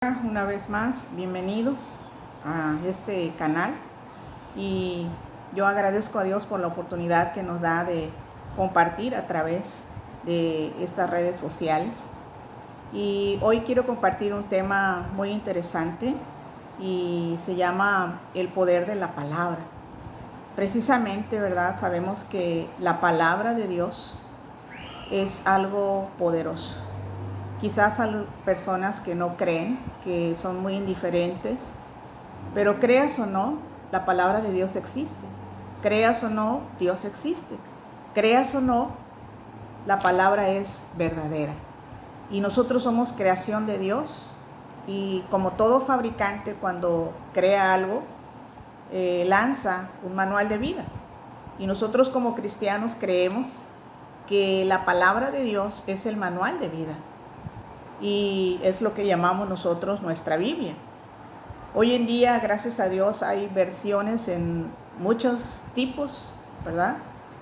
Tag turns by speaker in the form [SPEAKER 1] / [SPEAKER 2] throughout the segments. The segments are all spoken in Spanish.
[SPEAKER 1] Una vez más, bienvenidos a este canal y yo agradezco a Dios por la oportunidad que nos da de compartir a través de estas redes sociales. Y hoy quiero compartir un tema muy interesante y se llama el poder de la palabra. Precisamente, ¿verdad? Sabemos que la palabra de Dios es algo poderoso. Quizás hay personas que no creen, que son muy indiferentes, pero creas o no, la palabra de Dios existe. Creas o no, Dios existe. Creas o no, la palabra es verdadera. Y nosotros somos creación de Dios. Y como todo fabricante, cuando crea algo, lanza un manual de vida. Y nosotros como cristianos creemos que la palabra de Dios es el manual de vida. Y es lo que llamamos nosotros nuestra Biblia. Hoy en día, gracias a Dios, hay versiones en muchos tipos, ¿verdad?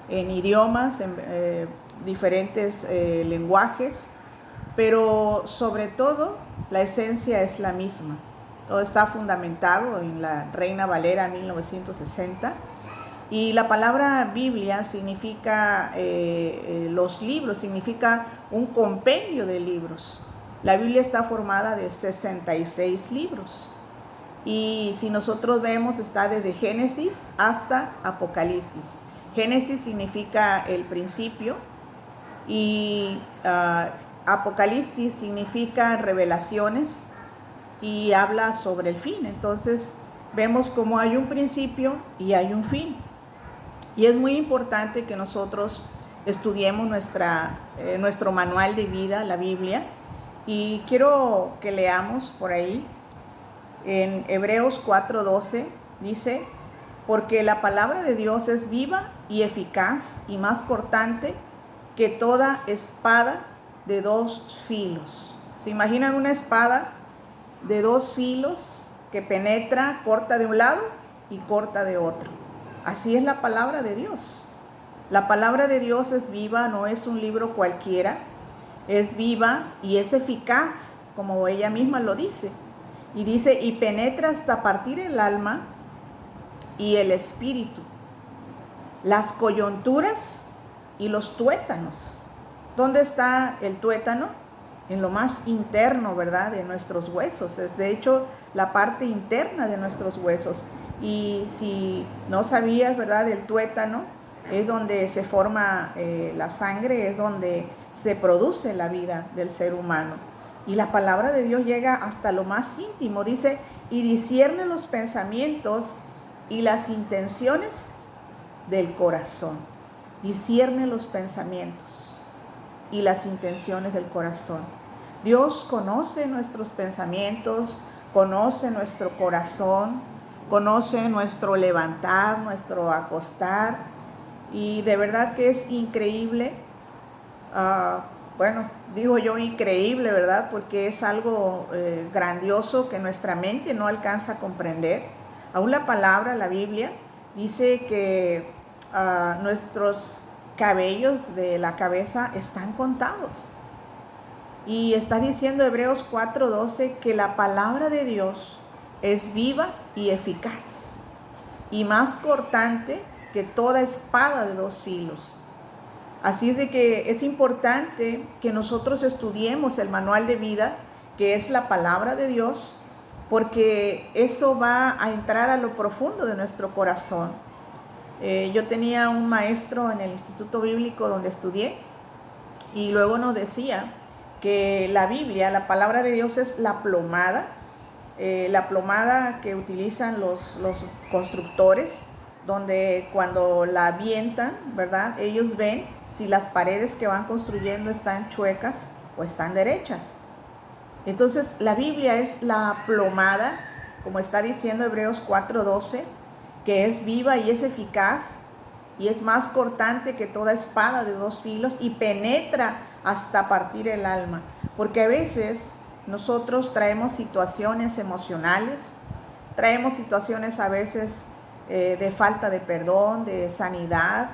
[SPEAKER 1] En idiomas, en diferentes lenguajes, pero sobre todo la esencia es la misma. Todo está fundamentado en la Reina Valera 1960 y la palabra Biblia significa, los libros, significa un compendio de libros. La Biblia está formada de 66 libros. Y si nosotros vemos, está desde Génesis hasta Apocalipsis. Génesis significa el principio y Apocalipsis significa revelaciones y habla sobre el fin. Entonces vemos cómo hay un principio y hay un fin. Y es muy importante que nosotros estudiemos nuestro manual de vida, la Biblia. Y quiero que leamos por ahí, en Hebreos 4:12, dice, porque la palabra de Dios es viva y eficaz y más cortante que toda espada de dos filos. ¿Se imaginan una espada de dos filos que penetra, corta de un lado y corta de otro? Así es la palabra de Dios. La palabra de Dios es viva, no es un libro cualquiera. Es viva y es eficaz, como ella misma lo dice. Y dice, y penetra hasta partir el alma y el espíritu, las coyunturas y los tuétanos. ¿Dónde está el tuétano? En lo más interno, ¿verdad? De nuestros huesos. Es de hecho la parte interna de nuestros huesos. Y si no sabías, ¿verdad? El tuétano es donde se forma la sangre, es donde se produce la vida del ser humano. Y la palabra de Dios llega hasta lo más íntimo. Dice, y discierne los pensamientos y las intenciones del corazón. Discierne los pensamientos y las intenciones del corazón. Dios conoce nuestros pensamientos, conoce nuestro corazón, conoce nuestro levantar, nuestro acostar. Y de verdad que es increíble. Bueno, digo yo increíble, ¿verdad? Porque es algo grandioso que nuestra mente no alcanza a comprender. Aún la palabra, la Biblia, dice que nuestros cabellos de la cabeza están contados. Y está diciendo Hebreos 4:12 que la palabra de Dios es viva y eficaz y más cortante que toda espada de dos filos. Así es de que es importante que nosotros estudiemos el manual de vida, que es la palabra de Dios, porque eso va a entrar a lo profundo de nuestro corazón. Yo tenía un maestro en el Instituto Bíblico donde estudié y luego nos decía que la Biblia, la palabra de Dios es la plomada que utilizan los constructores, donde cuando la avientan, ¿verdad? Ellos ven si las paredes que van construyendo están chuecas o están derechas. Entonces, la Biblia es la plomada, como está diciendo Hebreos 4:12, que es viva y es eficaz y es más cortante que toda espada de dos filos y penetra hasta partir el alma. Porque a veces nosotros traemos situaciones emocionales, traemos situaciones a veces de falta de perdón, de sanidad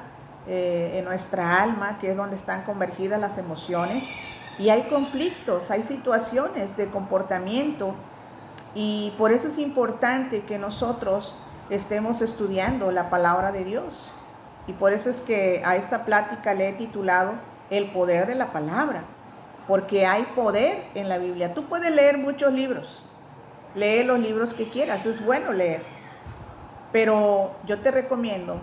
[SPEAKER 1] en nuestra alma, que es donde están convergidas las emociones. Y hay conflictos, hay situaciones de comportamiento Y por eso es importante que nosotros estemos estudiando la palabra de Dios. Y por eso es que a esta plática le he titulado El poder de la palabra, porque hay poder en la Biblia. Tú puedes leer muchos libros, lee los libros que quieras, es bueno leer, pero yo te recomiendo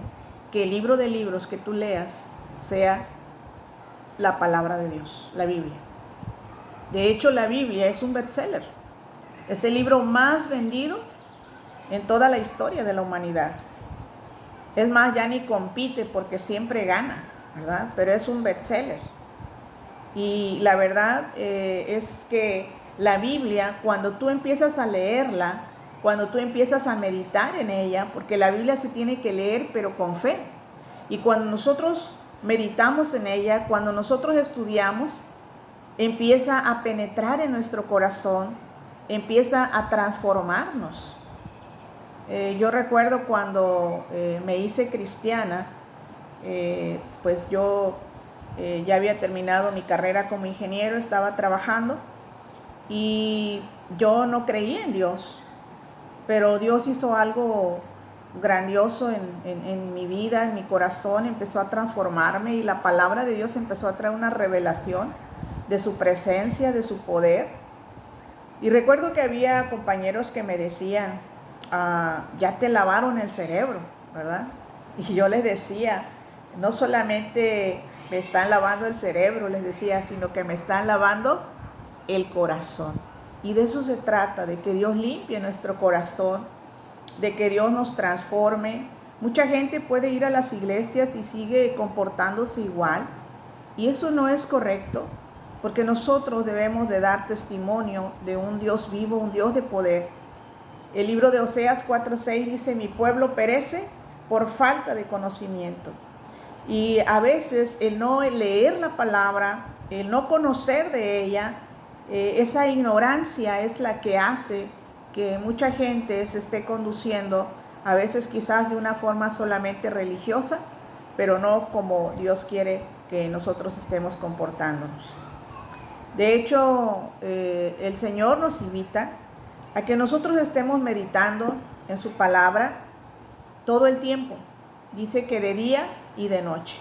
[SPEAKER 1] que el libro de libros que tú leas sea la palabra de Dios, la Biblia. De hecho, la Biblia es un bestseller, es el libro más vendido en toda la historia de la humanidad. Es más, ya ni compite porque siempre gana, ¿verdad? Pero es un bestseller. Y la verdad es que la Biblia, cuando tú empiezas a leerla, cuando tú empiezas a meditar en ella, porque la Biblia se tiene que leer pero con fe. Y cuando nosotros meditamos en ella, cuando nosotros estudiamos, empieza a penetrar en nuestro corazón, empieza a transformarnos. Yo recuerdo cuando me hice cristiana, pues yo ya había terminado mi carrera como ingeniero, estaba trabajando y yo no creía en Dios, pero Dios hizo algo grandioso en mi vida, en mi corazón, empezó a transformarme y la palabra de Dios empezó a traer una revelación de su presencia, de su poder. Y recuerdo que había compañeros que me decían, ya te lavaron el cerebro, ¿verdad? Y yo les decía, no solamente me están lavando el cerebro, les decía, sino que me están lavando el corazón. Y de eso se trata, de que Dios limpie nuestro corazón, de que Dios nos transforme. Mucha gente puede ir a las iglesias y sigue comportándose igual, y eso no es correcto, porque nosotros debemos de dar testimonio de un Dios vivo, un Dios de poder. El libro de Oseas 4:6 dice, mi pueblo perece por falta de conocimiento. Y a veces el no leer la palabra, el no conocer de ella, esa ignorancia es la que hace que mucha gente se esté conduciendo, a veces quizás de una forma solamente religiosa, pero no como Dios quiere que nosotros estemos comportándonos. De hecho, el Señor nos invita a que nosotros estemos meditando en su palabra todo el tiempo. Dice que de día y de noche.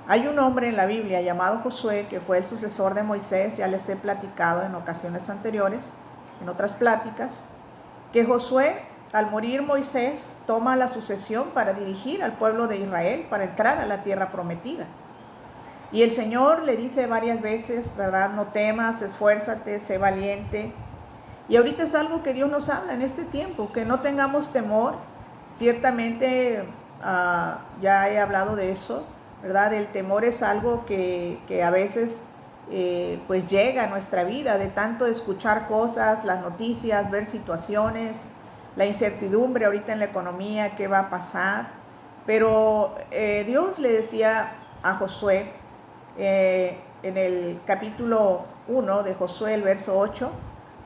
[SPEAKER 1] Hay un hombre en la Biblia llamado Josué, que fue el sucesor de Moisés, ya les he platicado en ocasiones anteriores, en otras pláticas, que Josué, al morir Moisés, toma la sucesión para dirigir al pueblo de Israel, para entrar a la tierra prometida. Y el Señor le dice varias veces, ¿verdad? No temas, esfuérzate, sé valiente. Y ahorita es algo que Dios nos habla en este tiempo, que no tengamos temor. Ciertamente ya he hablado de eso, ¿verdad? El temor es algo que a veces pues llega a nuestra vida, de tanto escuchar cosas, las noticias, ver situaciones, la incertidumbre ahorita en la economía, qué va a pasar. Pero Dios le decía a Josué, en el capítulo 1 de Josué, el verso 8,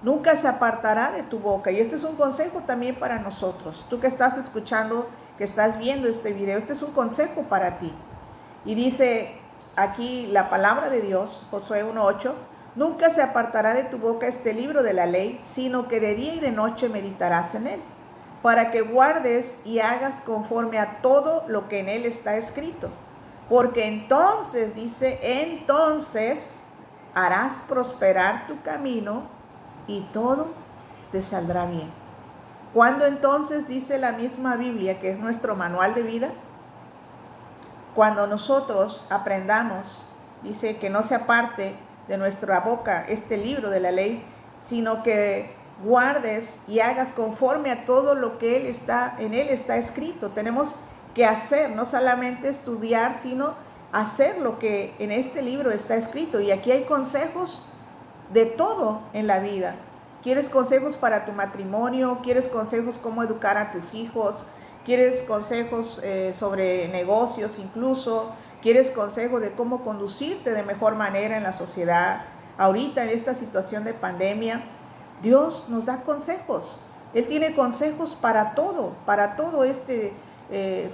[SPEAKER 1] nunca se apartará de tu boca. Y este es un consejo también para nosotros. Tú que estás escuchando, que estás viendo este video, este es un consejo para ti. Y dice aquí la palabra de Dios, Josué 1:8, nunca se apartará de tu boca este libro de la ley, sino que de día y de noche meditarás en él, para que guardes y hagas conforme a todo lo que en él está escrito. Porque entonces, dice, entonces harás prosperar tu camino y todo te saldrá bien. ¿Cuándo entonces? Dice la misma Biblia, que es nuestro manual de vida. Cuando nosotros aprendamos, dice, que no se aparte de nuestra boca este libro de la ley, sino que guardes y hagas conforme a todo lo que en él está escrito. Tenemos que hacer, no solamente estudiar, sino hacer lo que en este libro está escrito. Y aquí hay consejos de todo en la vida. ¿Quieres consejos para tu matrimonio? ¿Quieres consejos cómo educar a tus hijos? ¿Quieres consejos sobre negocios incluso? ¿Quieres consejos de cómo conducirte de mejor manera en la sociedad? Ahorita en esta situación de pandemia, Dios nos da consejos. Él tiene consejos para todo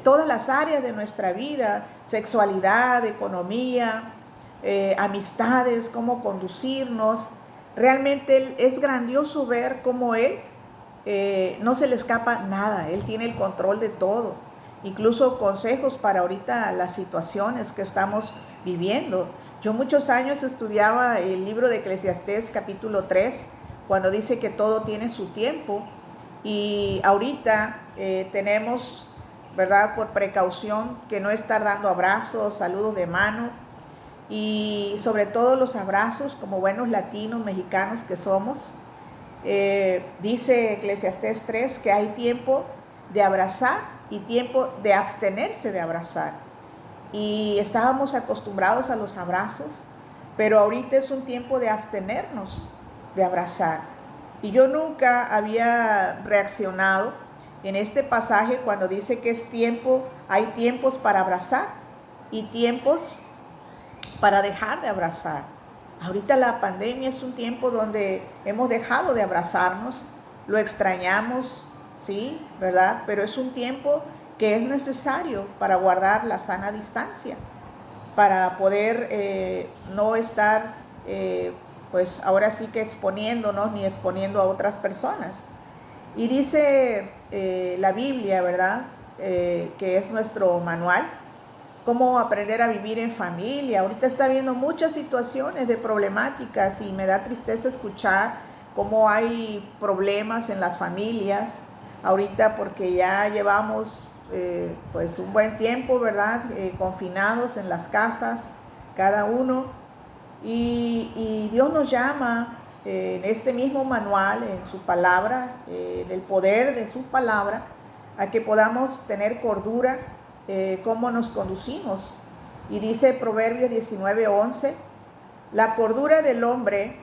[SPEAKER 1] todas las áreas de nuestra vida, sexualidad, economía, amistades, cómo conducirnos. Realmente es grandioso ver cómo Él no se le escapa nada, Él tiene el control de todo, incluso consejos para ahorita las situaciones que estamos viviendo. Yo muchos años estudiaba el libro de Eclesiastés capítulo 3, cuando dice que todo tiene su tiempo, y ahorita tenemos, ¿verdad?, por precaución, que no estar dando abrazos, saludos de mano, y sobre todo los abrazos como buenos latinos, mexicanos que somos. Dice Eclesiastés 3 que hay tiempo de abrazar y tiempo de abstenerse de abrazar. Y estábamos acostumbrados a los abrazos, pero ahorita es un tiempo de abstenernos de abrazar. Y yo nunca había reaccionado en este pasaje cuando dice que es tiempo, hay tiempos para abrazar y tiempos para dejar de abrazar. Ahorita la pandemia es un tiempo donde hemos dejado de abrazarnos, lo extrañamos, sí, ¿verdad? Pero es un tiempo que es necesario para guardar la sana distancia, para poder no estar, pues ahora sí que exponiéndonos ni exponiendo a otras personas. Y dice la Biblia, ¿verdad? Que es nuestro manual, cómo aprender a vivir en familia. Ahorita está habiendo muchas situaciones de problemáticas y me da tristeza escuchar cómo hay problemas en las familias ahorita, porque ya llevamos pues un buen tiempo, ¿verdad? Confinados en las casas, cada uno. Y Dios nos llama en este mismo manual, en su palabra, en el poder de su palabra, a que podamos tener cordura, cómo nos conducimos. Y dice Proverbios 19:11, la cordura del hombre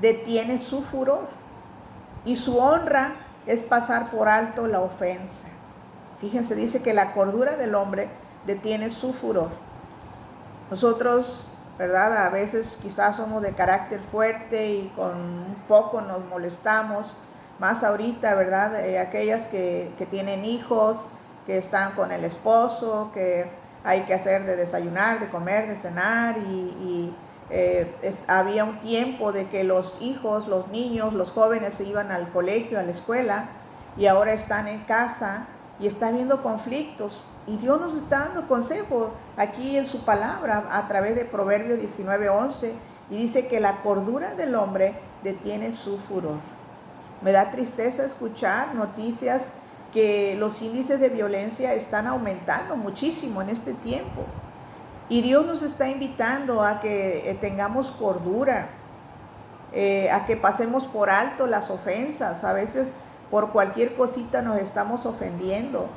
[SPEAKER 1] detiene su furor y su honra es pasar por alto la ofensa. Fíjense, dice que la cordura del hombre detiene su furor. Nosotros, ¿verdad?, a veces quizás somos de carácter fuerte y con un poco nos molestamos, más ahorita, ¿verdad? Aquellas que tienen hijos, que están con el esposo, que hay que hacer de desayunar, de comer, de cenar, había un tiempo de que los hijos, los niños, los jóvenes se iban al colegio, a la escuela, y ahora están en casa y está habiendo conflictos. Y Dios nos está dando consejo aquí en su palabra a través de Proverbios 19:11, y dice que la cordura del hombre detiene su furor. Me da tristeza escuchar noticias que los índices de violencia están aumentando muchísimo en este tiempo. Y Dios nos está invitando a que tengamos cordura, a que pasemos por alto las ofensas. A veces por cualquier cosita nos estamos ofendiendo.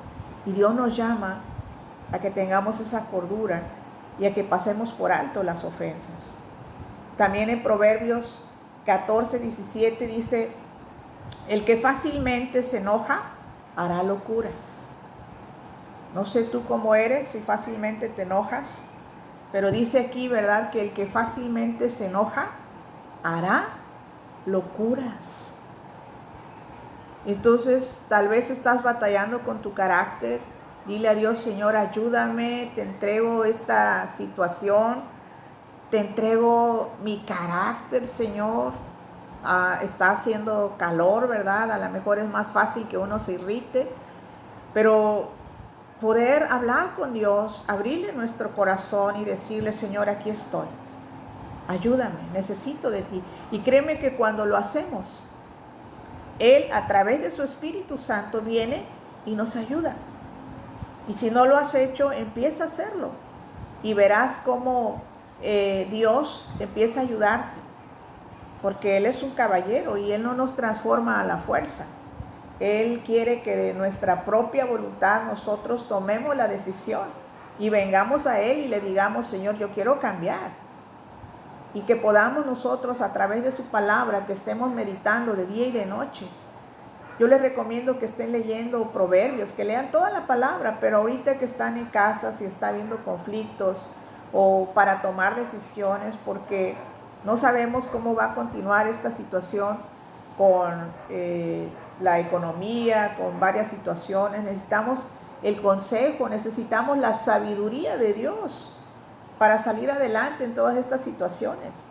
[SPEAKER 1] Y Dios nos llama a que tengamos esa cordura y a que pasemos por alto las ofensas. También en Proverbios 14:17 dice, el que fácilmente se enoja hará locuras. No sé tú cómo eres, si fácilmente te enojas, pero dice aquí, ¿verdad?, que el que fácilmente se enoja hará locuras. Entonces, tal vez estás batallando con tu carácter. Dile a Dios, Señor, ayúdame, te entrego esta situación, te entrego mi carácter, Señor. Está haciendo calor, ¿verdad? A lo mejor es más fácil que uno se irrite, pero poder hablar con Dios, abrirle nuestro corazón y decirle, Señor, aquí estoy, ayúdame, necesito de ti. Y créeme que cuando lo hacemos, Él a través de su Espíritu Santo viene y nos ayuda. Y si no lo has hecho, empieza a hacerlo y verás cómo Dios empieza a ayudarte, porque Él es un caballero y Él no nos transforma a la fuerza. Él quiere que de nuestra propia voluntad nosotros tomemos la decisión y vengamos a Él y le digamos, Señor, yo quiero cambiar. Y que podamos nosotros a través de su palabra, que estemos meditando de día y de noche. Yo les recomiendo que estén leyendo Proverbios, que lean toda la palabra, pero ahorita que están en casa, si está habiendo conflictos o para tomar decisiones, porque no sabemos cómo va a continuar esta situación con la economía, con varias situaciones. Necesitamos el consejo, necesitamos la sabiduría de Dios para salir adelante en todas estas situaciones.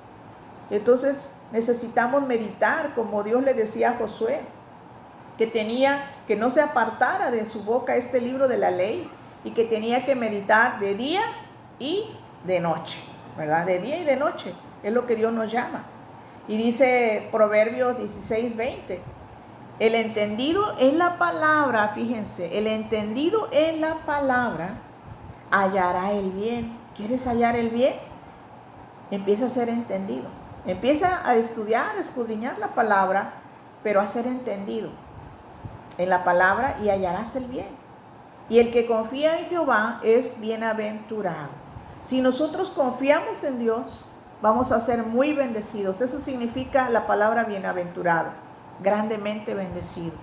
[SPEAKER 1] Entonces, necesitamos meditar, como Dios le decía a Josué, que no se apartara de su boca este libro de la ley, y que tenía que meditar de día y de noche, ¿verdad? De día y de noche, es lo que Dios nos llama. Y dice Proverbios 16:20, el entendido en la palabra, fíjense, el entendido en la palabra hallará el bien. ¿Quieres hallar el bien? Empieza a ser entendido. Empieza a estudiar, a escudriñar la palabra, pero a ser entendido en la palabra y hallarás el bien. Y el que confía en Jehová es bienaventurado. Si nosotros confiamos en Dios, vamos a ser muy bendecidos. Eso significa la palabra bienaventurado, grandemente bendecido.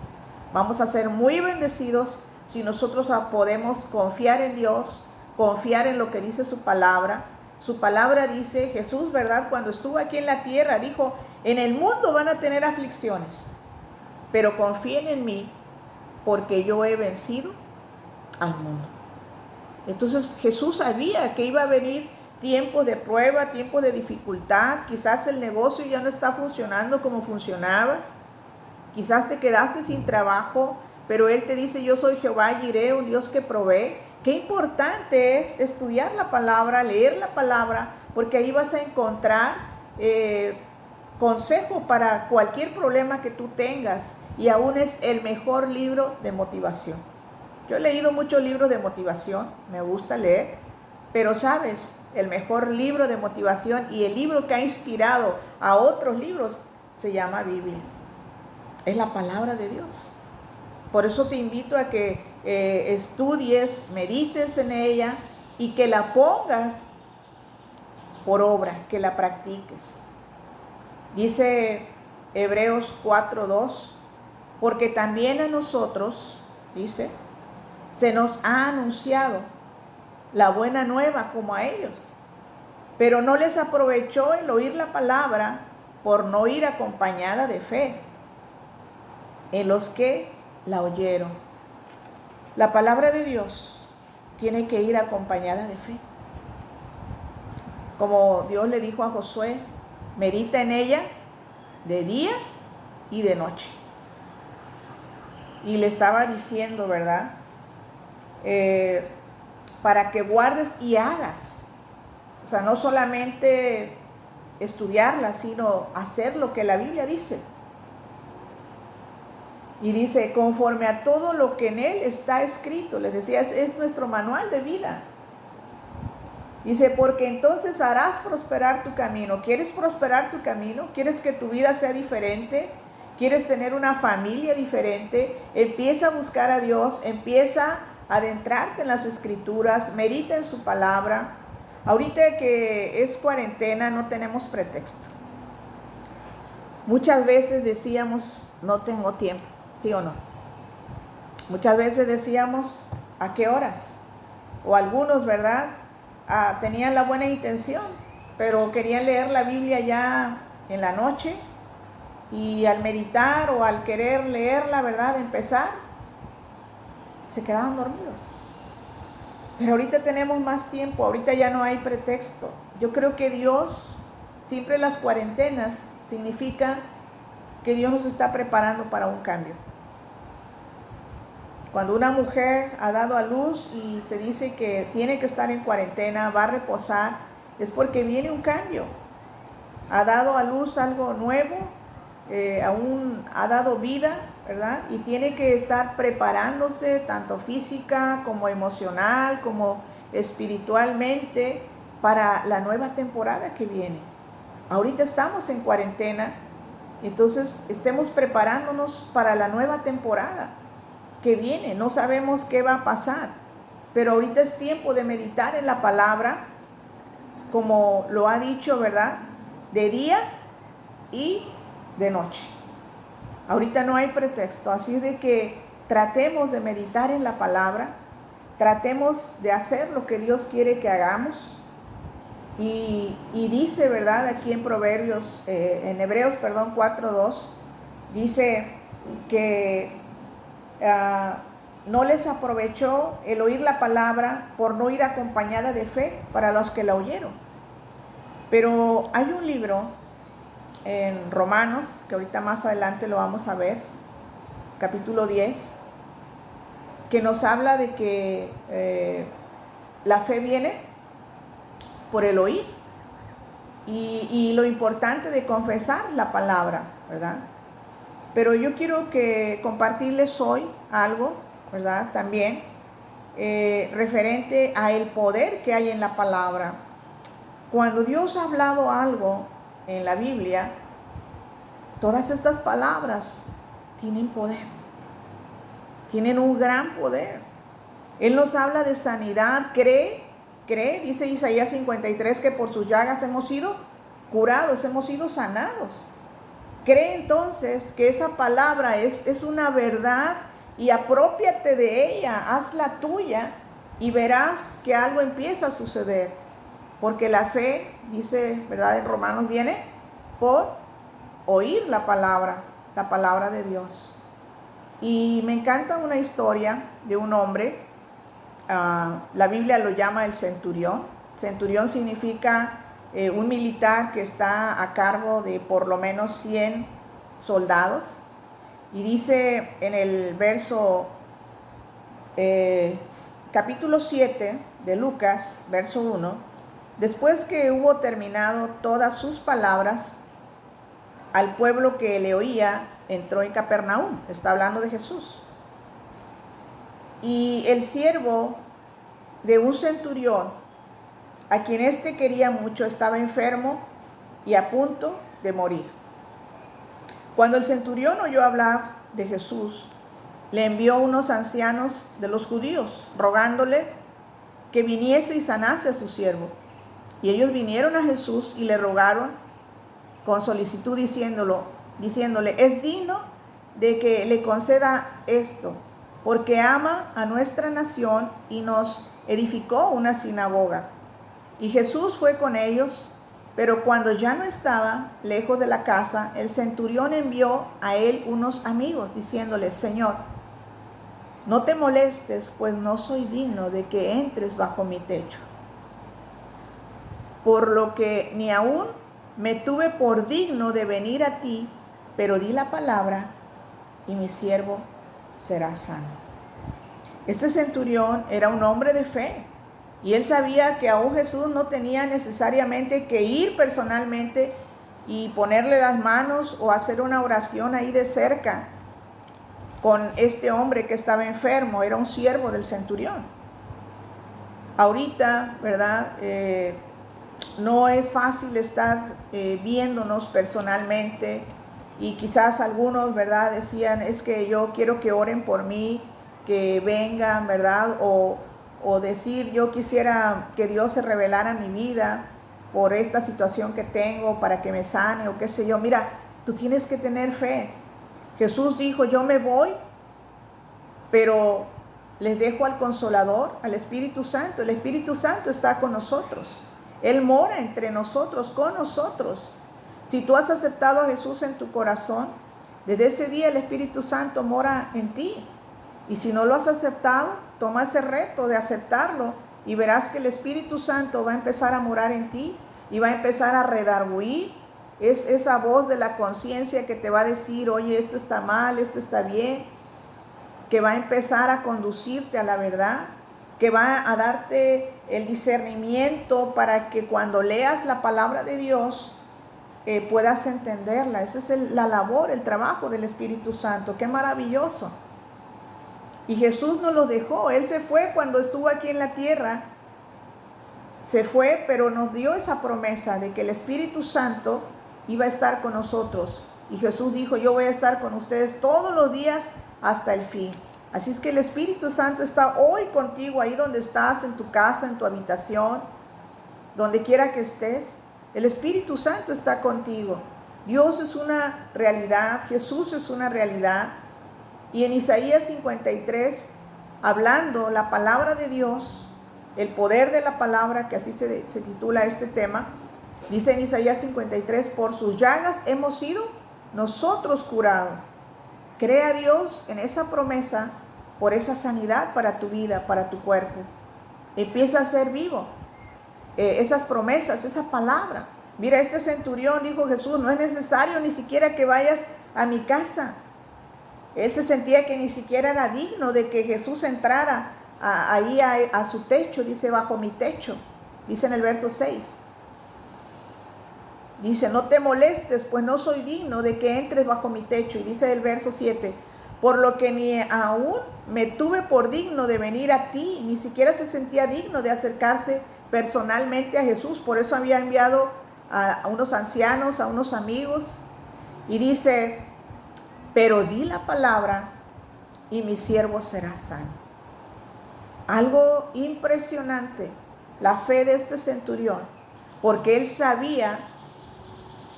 [SPEAKER 1] Vamos a ser muy bendecidos si nosotros podemos confiar en Dios, confiar en lo que dice su palabra. Su palabra dice, Jesús, ¿verdad? Cuando estuvo aquí en la tierra, dijo, en el mundo van a tener aflicciones, pero confíen en mí, porque yo he vencido al mundo. Entonces Jesús sabía que iba a venir tiempos de prueba, tiempos de dificultad. Quizás el negocio ya no está funcionando como funcionaba. Quizás te quedaste sin trabajo, pero Él te dice, yo soy Jehová Jireh, un Dios que provee. Qué importante es estudiar la palabra, leer la palabra, porque ahí vas a encontrar consejo para cualquier problema que tú tengas, y aún es el mejor libro de motivación. Yo he leído muchos libros de motivación, me gusta leer, pero sabes, el mejor libro de motivación y el libro que ha inspirado a otros libros se llama Biblia. Es la palabra de Dios. Por eso te invito a que estudies, medites en ella y que la pongas por obra, que la practiques. Dice Hebreos 4:2, porque también a nosotros, dice, se nos ha anunciado la buena nueva como a ellos, pero no les aprovechó el oír la palabra por no ir acompañada de fe en los que la oyeron. La palabra de Dios tiene que ir acompañada de fe. Como Dios le dijo a Josué, medita en ella de día y de noche. Y le estaba diciendo, ¿verdad? Para que guardes y hagas. O sea, no solamente estudiarla, sino hacer lo que la Biblia dice. Y dice, conforme a todo lo que en él está escrito. Les decía, es nuestro manual de vida. Dice, porque entonces harás prosperar tu camino. ¿Quieres prosperar tu camino? ¿Quieres que tu vida sea diferente? ¿Quieres tener una familia diferente? Empieza a buscar a Dios, empieza a adentrarte en las escrituras, medita en su palabra. Ahorita que es cuarentena no tenemos pretexto. Muchas veces decíamos, no tengo tiempo, ¿sí o no? Muchas veces decíamos, ¿a qué horas? O algunos, ¿verdad? Tenían la buena intención, pero querían leer la Biblia ya en la noche, y al meditar o al querer leerla, ¿verdad? Empezar, se quedaban dormidos. Pero ahorita tenemos más tiempo, ahorita ya no hay pretexto. Yo creo que Dios, siempre las cuarentenas, significa que Dios nos está preparando para un cambio. Cuando una mujer ha dado a luz y se dice que tiene que estar en cuarentena, va a reposar, es porque viene un cambio. Ha dado a luz algo nuevo, aún ha dado vida, ¿verdad? Y tiene que estar preparándose tanto física como emocional, como espiritualmente, para la nueva temporada que viene. Ahorita estamos en cuarentena, entonces estemos preparándonos para la nueva temporada que viene. No sabemos qué va a pasar, pero ahorita es tiempo de meditar en la palabra, como lo ha dicho, ¿verdad? De día y de noche. Ahorita no hay pretexto, así de que tratemos de meditar en la palabra, tratemos de hacer lo que Dios quiere que hagamos. Y dice, ¿verdad? Aquí en Proverbios, en Hebreos, 4:2, dice que no les aprovechó el oír la palabra por no ir acompañada de fe para los que la oyeron. Pero hay un libro en Romanos, que ahorita más adelante lo vamos a ver, capítulo 10, que nos habla de que la fe viene por el oír y lo importante de confesar la palabra, ¿verdad? Pero yo quiero compartirles hoy algo, ¿verdad? También referente a el poder que hay en la palabra. Cuando Dios ha hablado algo en la Biblia, todas estas palabras tienen poder, tienen un gran poder. Él nos habla de sanidad, cree, dice Isaías 53, que por sus llagas hemos sido curados, hemos sido sanados. Cree entonces que esa palabra es una verdad y apropiate de ella, hazla tuya y verás que algo empieza a suceder. Porque la fe, dice, ¿verdad? En Romanos viene por oír la palabra de Dios. Y me encanta una historia de un hombre, la Biblia lo llama el centurión. Centurión significa un militar que está a cargo de por lo menos 100 soldados. Y dice en el verso capítulo 7 de Lucas, verso 1, después que hubo terminado todas sus palabras, al pueblo que le oía entró en Capernaum. Está hablando de Jesús. Y el siervo de un centurión, a quien éste quería mucho, estaba enfermo y a punto de morir. Cuando el centurión oyó hablar de Jesús, le envió unos ancianos de los judíos, rogándole que viniese y sanase a su siervo. Y ellos vinieron a Jesús y le rogaron con solicitud, diciéndole, es digno de que le conceda esto, porque ama a nuestra nación y nos edificó una sinagoga. Y Jesús fue con ellos, pero cuando ya no estaba lejos de la casa, el centurión envió a él unos amigos, diciéndole, Señor, no te molestes, pues no soy digno de que entres bajo mi techo. Por lo que ni aún me tuve por digno de venir a ti, pero di la palabra y mi siervo será sano. Este centurión era un hombre de fe. Y él sabía que aún Jesús no tenía necesariamente que ir personalmente y ponerle las manos o hacer una oración ahí de cerca con este hombre que estaba enfermo. Era un siervo del centurión. Ahorita, ¿verdad? No es fácil estar viéndonos personalmente y quizás algunos, ¿verdad? Decían, es que yo quiero que oren por mí, que vengan, ¿verdad? O decir, yo quisiera que Dios se revelara en mi vida por esta situación que tengo para que me sane o qué sé yo. Mira, tú tienes que tener fe. Jesús dijo, yo me voy, pero les dejo al Consolador, al Espíritu Santo. El Espíritu Santo está con nosotros. Él mora entre nosotros, con nosotros. Si tú has aceptado a Jesús en tu corazón, desde ese día el Espíritu Santo mora en ti. Y si no lo has aceptado, toma ese reto de aceptarlo y verás que el Espíritu Santo va a empezar a morar en ti y va a empezar a redarguir. Es esa voz de la conciencia que te va a decir, oye, esto está mal, esto está bien, que va a empezar a conducirte a la verdad, que va a darte el discernimiento para que cuando leas la palabra de Dios puedas entenderla. Esa es la labor, el trabajo del Espíritu Santo. ¡Qué maravilloso! Y Jesús no lo dejó. Él se fue cuando estuvo aquí en la tierra. Se fue, pero nos dio esa promesa de que el Espíritu Santo iba a estar con nosotros. Y Jesús dijo, yo voy a estar con ustedes todos los días hasta el fin. Así es que el Espíritu Santo está hoy contigo, ahí donde estás, en tu casa, en tu habitación, donde quiera que estés. El Espíritu Santo está contigo. Dios es una realidad, Jesús es una realidad. Y en Isaías 53, hablando la palabra de Dios, el poder de la palabra, que así se titula este tema, dice en Isaías 53, por sus llagas hemos sido nosotros curados. Crea a Dios en esa promesa por esa sanidad para tu vida, para tu cuerpo. Empieza a ser vivo esas promesas, esa palabra. Mira, este centurión, dijo Jesús, no es necesario ni siquiera que vayas a mi casa. Él se sentía que ni siquiera era digno de que Jesús entrara ahí a su techo, dice, bajo mi techo, dice en el verso 6. Dice, no te molestes, pues no soy digno de que entres bajo mi techo. Y dice el verso 7, por lo que ni aún me tuve por digno de venir a ti, ni siquiera se sentía digno de acercarse personalmente a Jesús. Por eso había enviado a unos ancianos, a unos amigos. Y dice, pero di la palabra y mi siervo será sano. Algo impresionante, la fe de este centurión, porque él sabía,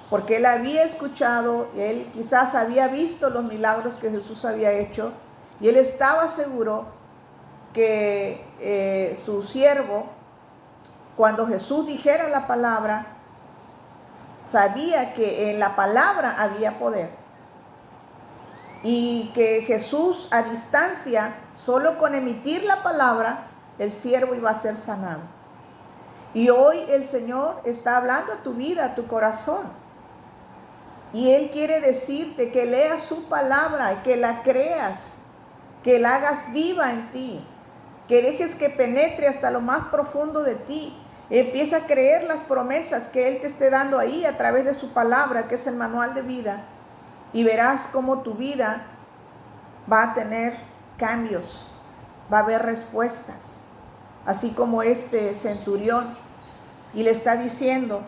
[SPEAKER 1] porque él había escuchado, él quizás había visto los milagros que Jesús había hecho, y él estaba seguro que su siervo, cuando Jesús dijera la palabra, sabía que en la palabra había poder, y que Jesús a distancia, solo con emitir la palabra, el siervo iba a ser sanado. Y hoy el Señor está hablando a tu vida, a tu corazón. Y Él quiere decirte que leas su palabra y que la creas, que la hagas viva en ti, que dejes que penetre hasta lo más profundo de ti. Empieza a creer las promesas que Él te esté dando ahí a través de su palabra, que es el manual de vida. Y verás cómo tu vida va a tener cambios, va a haber respuestas. Así como este centurión. Y le está diciendo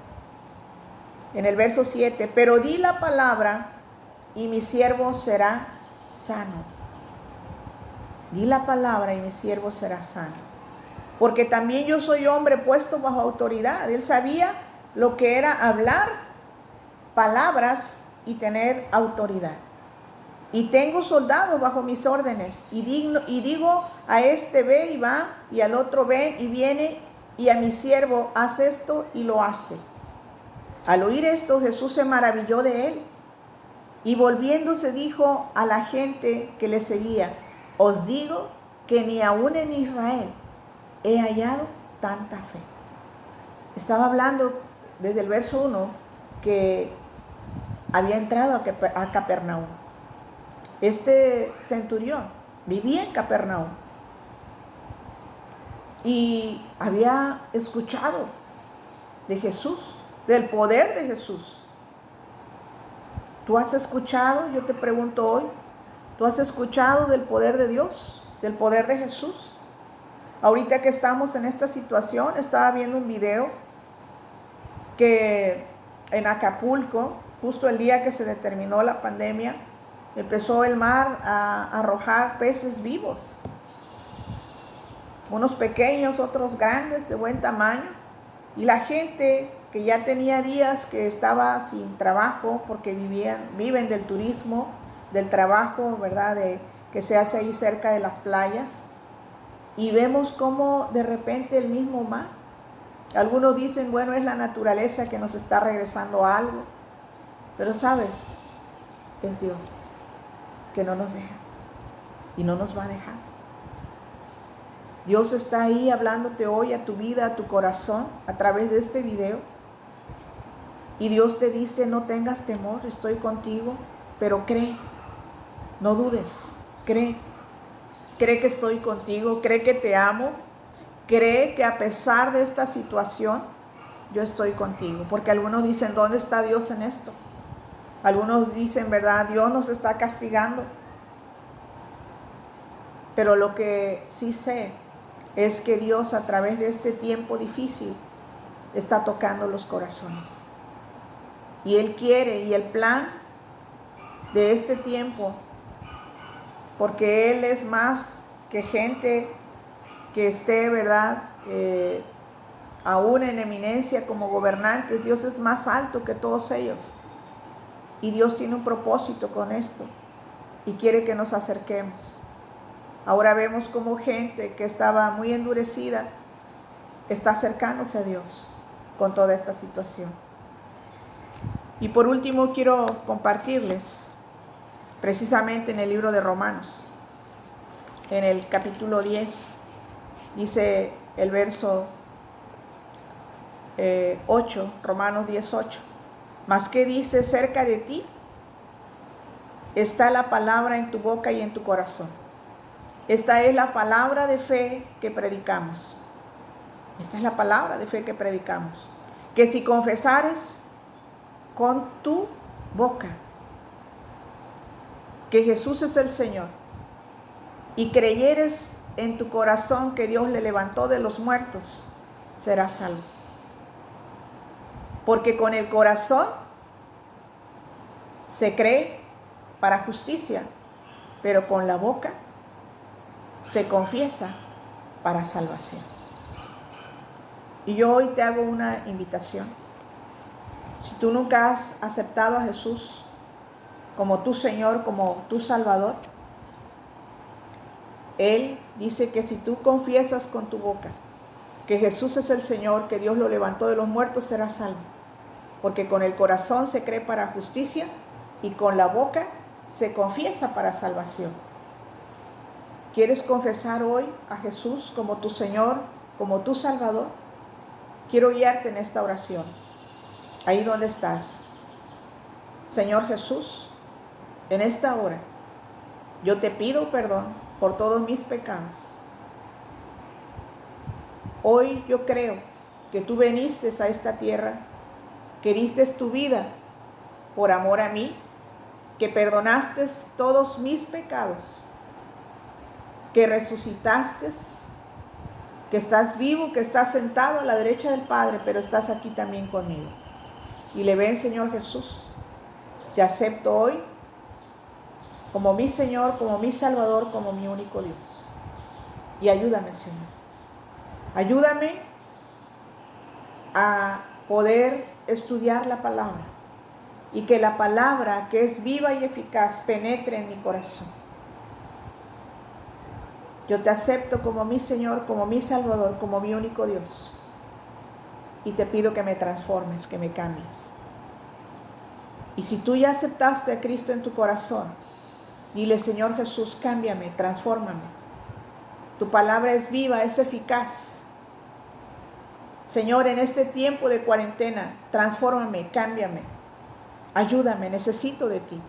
[SPEAKER 1] en el verso 7, pero di la palabra y mi siervo será sano. Di la palabra y mi siervo será sano. Porque también yo soy hombre puesto bajo autoridad. Él sabía lo que era hablar palabras y tener autoridad. Y tengo soldados bajo mis órdenes. Y digo a este ve y va, y al otro ve y viene, y a mi siervo haz esto y lo hace. Al oír esto, Jesús se maravilló de él, y volviéndose dijo a la gente que le seguía, os digo que ni aún en Israel he hallado tanta fe. Estaba hablando desde el verso 1 que había entrado a Capernaum. Este centurión vivía en Capernaum y había escuchado de Jesús, del poder de Jesús. ¿Tú has escuchado? Yo te pregunto hoy, ¿tú has escuchado del poder de Dios, del poder de Jesús? Ahorita que estamos en esta situación, estaba viendo un video que en Acapulco, justo el día que se determinó la pandemia, empezó el mar a arrojar peces vivos, unos pequeños, otros grandes, de buen tamaño, y la gente que ya tenía días que estaba sin trabajo porque viven del turismo, del trabajo, ¿verdad?, que se hace ahí cerca de las playas, y vemos cómo de repente el mismo mar, algunos dicen, bueno, es la naturaleza que nos está regresando algo, pero sabes, es Dios que no nos deja y no nos va a dejar. Dios está ahí hablándote hoy a tu vida, a tu corazón, a través de este video. Y Dios te dice, no tengas temor, estoy contigo, pero cree, no dudes, cree que estoy contigo, cree que te amo, cree que a pesar de esta situación, yo estoy contigo. Porque algunos dicen, ¿dónde está Dios en esto? Algunos dicen, ¿verdad? Dios nos está castigando. Pero lo que sí sé es que Dios a través de este tiempo difícil está tocando los corazones. Y Él quiere, y el plan de este tiempo, porque Él es más que gente que esté, ¿verdad?, aún en eminencia como gobernantes. Dios es más alto que todos ellos. Y Dios tiene un propósito con esto y quiere que nos acerquemos. Ahora vemos como gente que estaba muy endurecida está acercándose a Dios con toda esta situación. Y por último quiero compartirles precisamente en el libro de Romanos, en el capítulo 10, dice el verso 8, Romanos 10:8. Mas ¿qué dice? Cerca de ti está la palabra en tu boca y en tu corazón. Esta es la palabra de fe que predicamos. Esta es la palabra de fe que predicamos. Que si confesares con tu boca que Jesús es el Señor y creyeres en tu corazón que Dios le levantó de los muertos, serás salvo. Porque con el corazón se cree para justicia, pero con la boca se confiesa para salvación. Y yo hoy te hago una invitación. Si tú nunca has aceptado a Jesús como tu Señor, como tu Salvador, Él dice que si tú confiesas con tu boca que Jesús es el Señor, que Dios lo levantó de los muertos, serás salvo. Porque con el corazón se cree para justicia y con la boca se confiesa para salvación. ¿Quieres confesar hoy a Jesús como tu Señor, como tu Salvador? Quiero guiarte en esta oración. Ahí donde estás. Señor Jesús, en esta hora yo te pido perdón por todos mis pecados. Hoy yo creo que tú viniste a esta tierra, que diste tu vida por amor a mí, que perdonaste todos mis pecados, que resucitaste, que estás vivo, que estás sentado a la derecha del Padre, pero estás aquí también conmigo. Y le ven, Señor Jesús, te acepto hoy como mi Señor, como mi Salvador, como mi único Dios. Y ayúdame, Señor. Ayúdame a poder estudiar la palabra y que la palabra, que es viva y eficaz, penetre en mi corazón. Yo te acepto como mi Señor, como mi Salvador, como mi único Dios. Y te pido que me transformes, que me cambies. Y si tú ya aceptaste a Cristo en tu corazón, dile, Señor Jesús, cámbiame, transfórmame. Tu palabra es viva, es eficaz. Señor, en este tiempo de cuarentena, transfórmame, cámbiame. Ayúdame, necesito de ti.